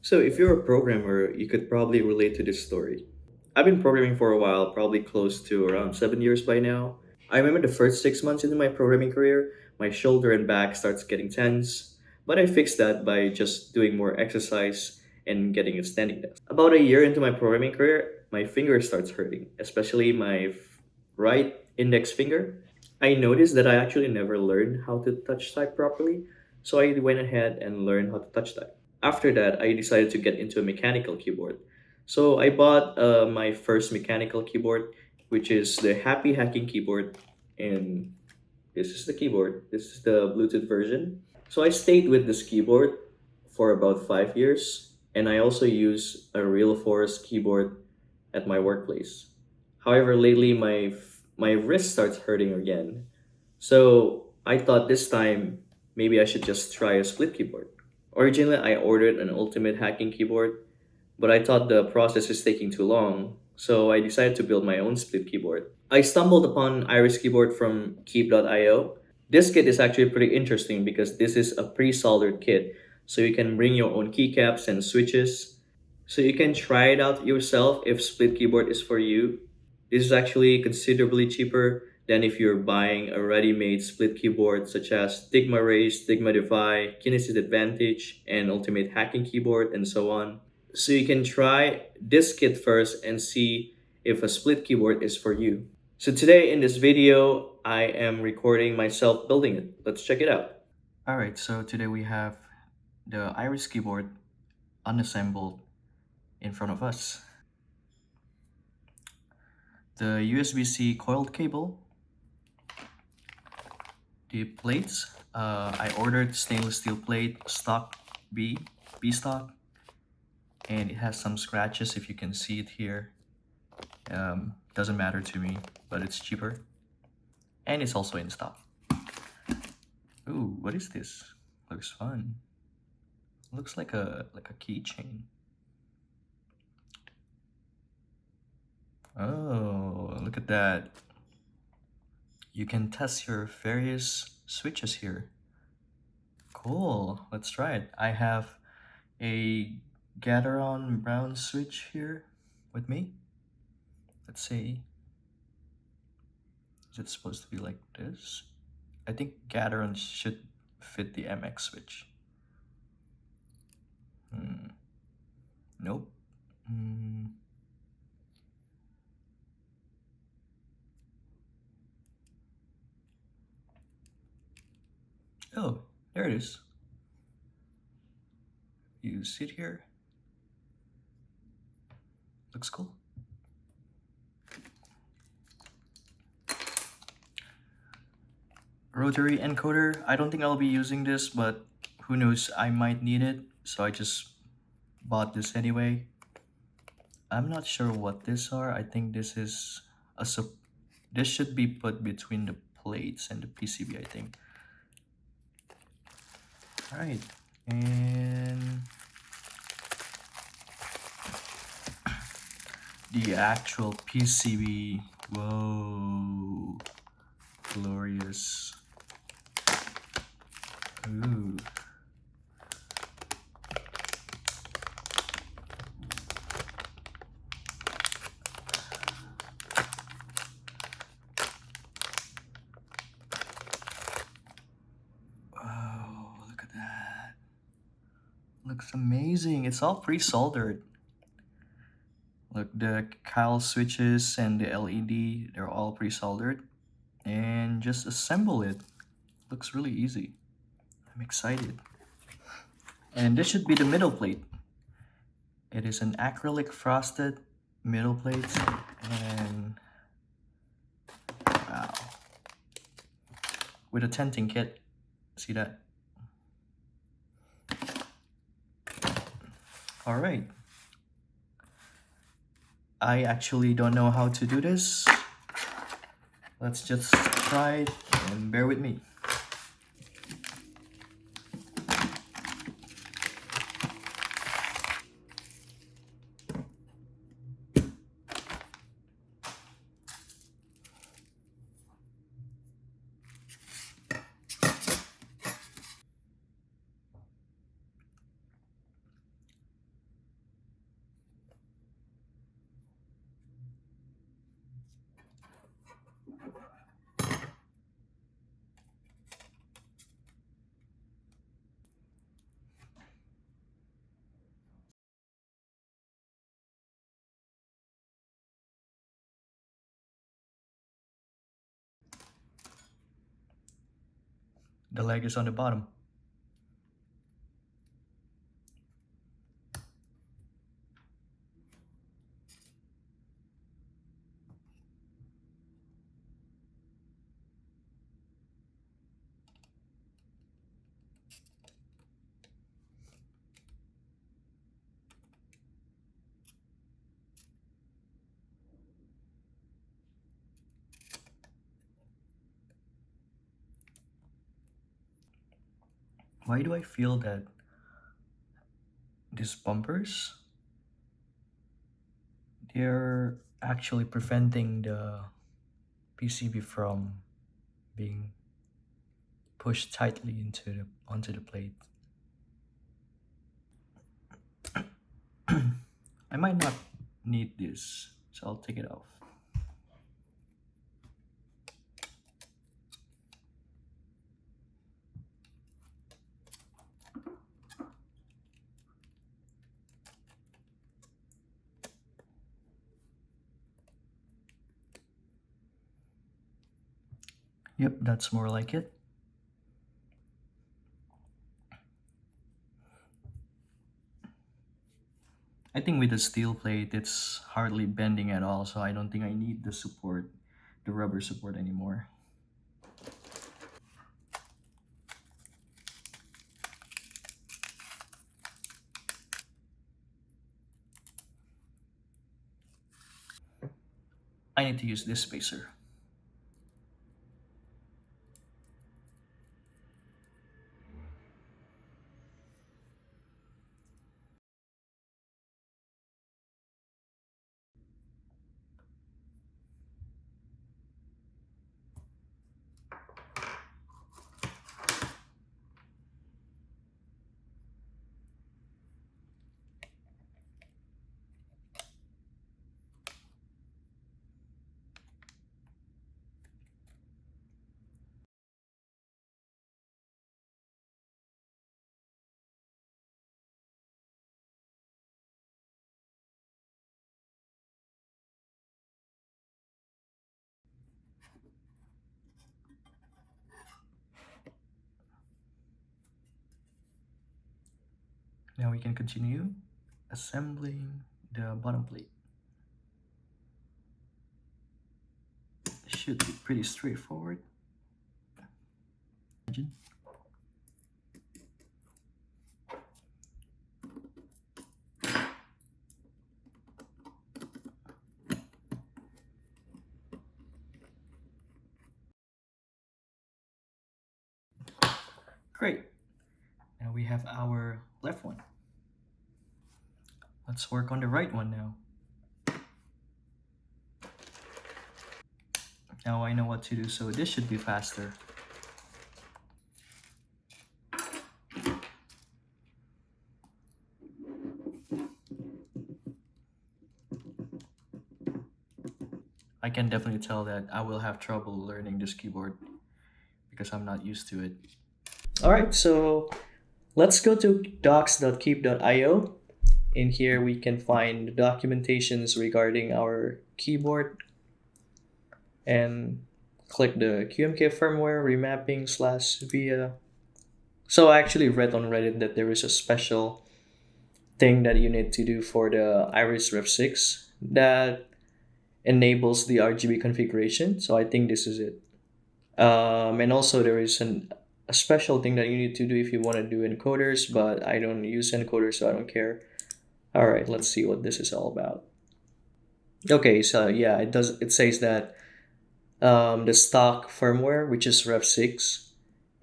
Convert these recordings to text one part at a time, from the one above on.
So, if you're a programmer, you could probably relate to this story. I've been programming for a while, probably close to around 7 years by now. I remember the first 6 months into my programming career, my shoulder and back starts getting tense, but I fixed that by just doing more exercise and getting a standing desk. About a year into my programming career, my finger starts hurting, especially my right index finger. I noticed that I actually never learned how to touch type properly, so I went ahead and learned how to touch type. After that, I decided to get into a mechanical keyboard. So I bought my first mechanical keyboard, which is the Happy Hacking keyboard, and this is the keyboard. This is the Bluetooth version. So I stayed with this keyboard for about 5 years, and I also use a Real Force keyboard at my workplace. However, lately my wrist starts hurting again. So I thought this time maybe I should just try a split keyboard. Originally, I ordered an ultimate hacking keyboard, but I thought the process is taking too long, so I decided to build my own split keyboard. I stumbled upon Iris keyboard from keep.io. This kit is actually pretty interesting because this is a pre-soldered kit, so you can bring your own keycaps and switches. So you can try it out yourself if split keyboard is for you. This is actually considerably cheaper than if you're buying a ready-made split keyboard such as Stigma Race, Stigma Defy, Kinesis Advantage, and Ultimate Hacking Keyboard, and so on. So you can try this kit first and see if a split keyboard is for you. So today in this video, I am recording myself building it. Let's check it out. Alright, so today we have the Iris keyboard unassembled in front of us. The USB-C coiled cable, the plates. I ordered stainless steel plate, stock B stock, and it has some scratches if you can see it here. Doesn't matter to me, but it's cheaper. And it's also in stock. Ooh, what is this? Looks fun. Looks like a keychain. Oh, look at that. You can test your various switches here. Cool, let's try it. I have a Gateron brown switch here with me. Let's see. Is it supposed to be like this? I think Gateron should fit the MX switch. Nope. Oh, there it is. You see it here? Looks cool. Rotary encoder. I don't think I'll be using this, but who knows, I might need it, so I just bought this anyway. I'm not sure what these are. I think this is this should be put between the plates and the PCB, I think. All right, and the actual PCB. Whoa, glorious. Ooh. Wow, look at that. Looks amazing. It's all pre-soldered. Look, the cowl switches and the LED, they're all pre-soldered. And just assemble it. Looks really easy. I'm excited. And this should be the middle plate. It is an acrylic frosted middle plate. And wow. With a tenting kit. See that? All right. I actually don't know how to do this. Let's just try it and bear with me. The leg is on the bottom. Why do I feel that these bumpers, they're actually preventing the PCB from being pushed tightly onto the plate? I might not need this, so I'll take it off. Yep, that's more like it. I think with the steel plate, it's hardly bending at all, so I don't think I need the support, the rubber support anymore. I need to use this spacer. Now we can continue assembling the bottom plate. It should be pretty straightforward. Imagine. Great. Now we have our left one. Let's work on the right one now. Now I know what to do, so this should be faster. I can definitely tell that I will have trouble learning this keyboard because I'm not used to it. Alright, so let's go to docs.keep.io. In here we can find documentations regarding our keyboard and click the QMK firmware remapping slash via. So I actually read on Reddit that there is a special thing that you need to do for the Iris Rev 6 that enables the RGB configuration. So I think this is it. And also there is a special thing that you need to do if you want to do encoders, but I don't use encoders, so I don't care. All right, let's see what this is all about. Okay, so yeah, it says that the stock firmware, which is Rev 6,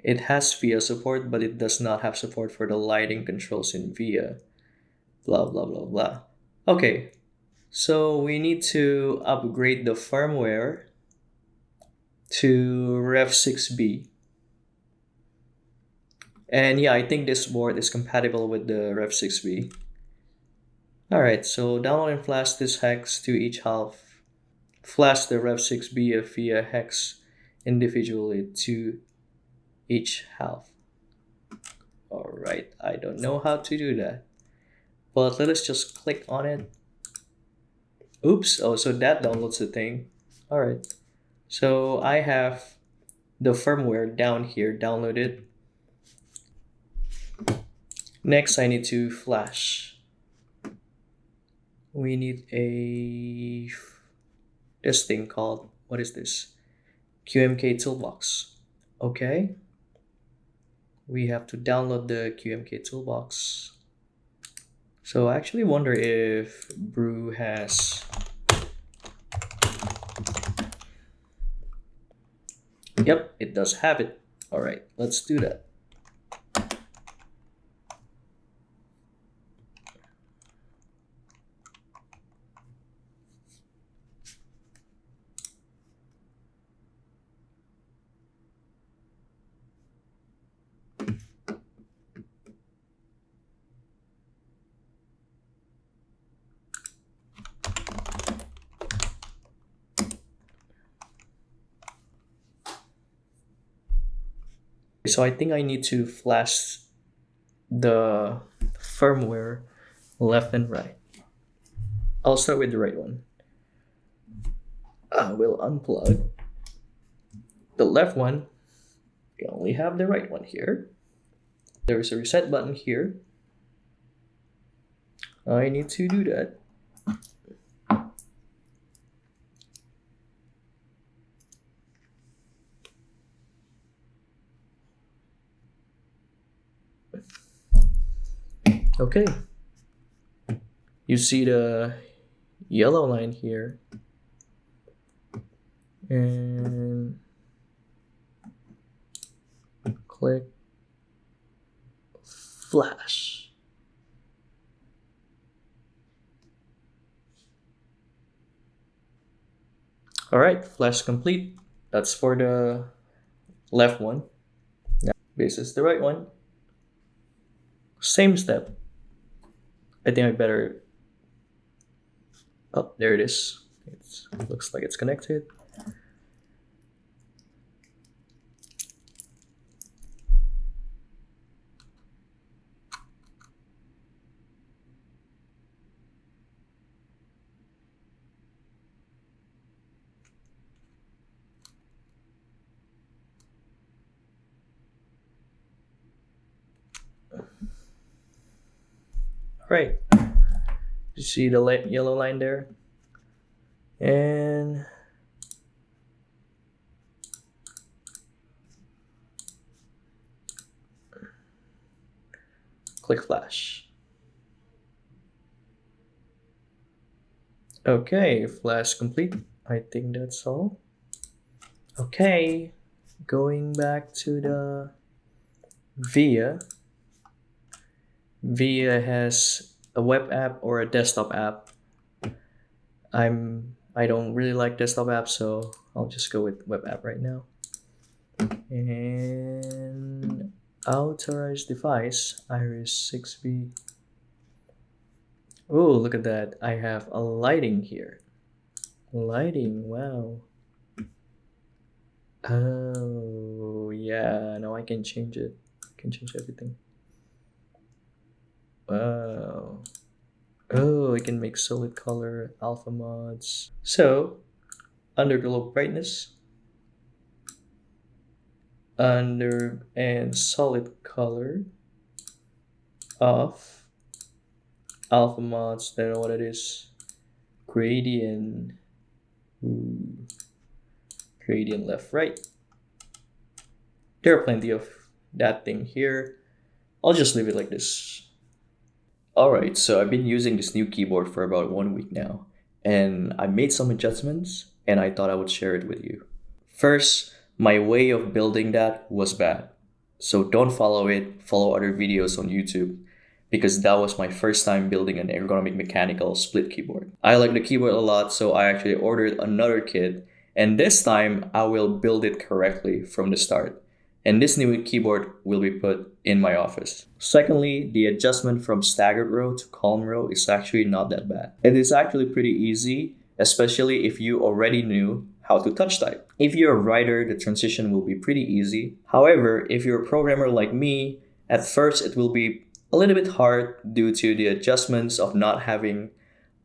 it has VIA support, but it does not have support for the lighting controls in VIA. Blah, blah, blah, blah. Okay, so we need to upgrade the firmware to Rev 6B. And yeah, I think this board is compatible with the Rev 6B. Alright, so download and flash this hex to each half. Flash the Rev 6B via hex individually to each half. Alright, I don't know how to do that. But let us just click on it. Oops, oh, so that downloads the thing. Alright, so I have the firmware down here, download it. Next, I need to flash. We need this thing called, what is this? QMK Toolbox. Okay. We have to download the QMK Toolbox. So I actually wonder if Brew has... Yep, it does have it. All right, let's do that. So I think I need to flash the firmware left and right. I'll start with the right one. I will unplug the left one. We only have the right one here. There is a reset button here. I need to do that. Okay. You see the yellow line here. And click flash. All right, flash complete. That's for the left one. Now this is the right one. Same step. I think I better... Oh, there it is. It looks like it's connected. Right. You see the yellow line there? And click flash. Okay, flash complete. I think that's all. Okay, going back to the VIA. VIA has a web app or a desktop app. I don't really like desktop apps, so I'll just go with web app right now. And authorized device, Iris 6B. Oh, look at that. I have a lighting here. Lighting, wow. Oh, yeah, now I can change it. I can change everything. Wow. Oh, I can make solid color, alpha mods. So, under the low brightness, under and solid color, off, alpha mods, don't know what it is, gradient, ooh, gradient left, right. There are plenty of that thing here. I'll just leave it like this. Alright, so I've been using this new keyboard for about 1 week now, and I made some adjustments, and I thought I would share it with you. First, my way of building that was bad. So don't follow it, follow other videos on YouTube, because that was my first time building an ergonomic mechanical split keyboard. I like the keyboard a lot, so I actually ordered another kit, and this time I will build it correctly from the start. And this new keyboard will be put in my office. Secondly, the adjustment from staggered row to column row is actually not that bad. It is actually pretty easy, especially if you already knew how to touch type. If you're a writer, the transition will be pretty easy. However, if you're a programmer like me, at first it will be a little bit hard due to the adjustments of not having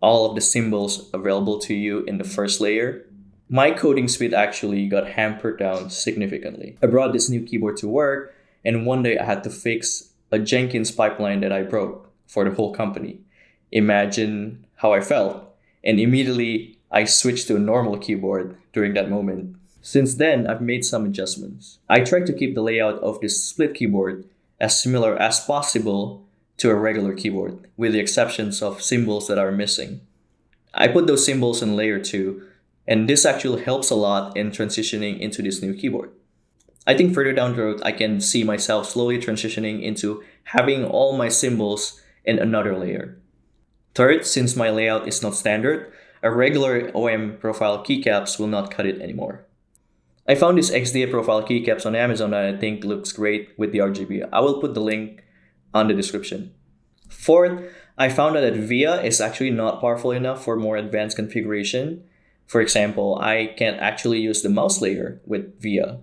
all of the symbols available to you in the first layer. My coding speed actually got hampered down significantly. I brought this new keyboard to work, and one day I had to fix a Jenkins pipeline that I broke for the whole company. Imagine how I felt. And immediately I switched to a normal keyboard during that moment. Since then, I've made some adjustments. I try to keep the layout of this split keyboard as similar as possible to a regular keyboard, with the exceptions of symbols that are missing. I put those symbols in layer 2, and this actually helps a lot in transitioning into this new keyboard. I think further down the road, I can see myself slowly transitioning into having all my symbols in another layer. Third, since my layout is not standard, a regular OM profile keycaps will not cut it anymore. I found this XDA profile keycaps on Amazon that I think looks great with the RGB. I will put the link on the description. Fourth, I found out that VIA is actually not powerful enough for more advanced configuration. For example, I can't actually use the mouse layer with VIA.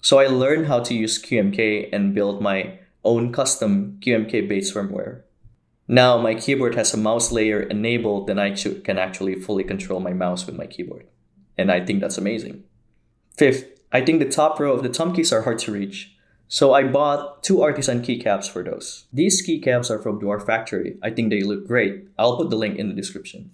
So I learned how to use QMK and build my own custom QMK based firmware. Now my keyboard has a mouse layer enabled, then can actually fully control my mouse with my keyboard. And I think that's amazing. Fifth, I think the top row of the thumb keys are hard to reach. So I bought 2 artisan keycaps for those. These keycaps are from Dwarf factory. I think they look great. I'll put the link in the description.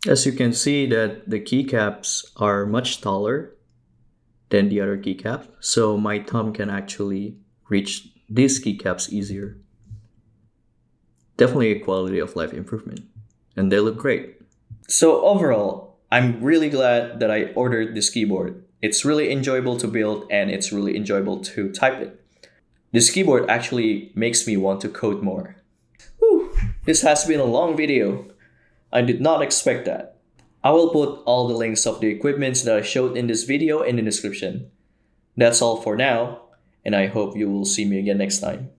As you can see that the keycaps are much taller than the other keycap, so my thumb can actually reach these keycaps easier. Definitely a quality of life improvement, and they look great. So overall, I'm really glad that I ordered this keyboard. It's really enjoyable to build and it's really enjoyable to type it. This keyboard actually makes me want to code more. Whew, this has been a long video. I did not expect that. I will put all the links of the equipments that I showed in this video in the description. That's all for now, and I hope you will see me again next time.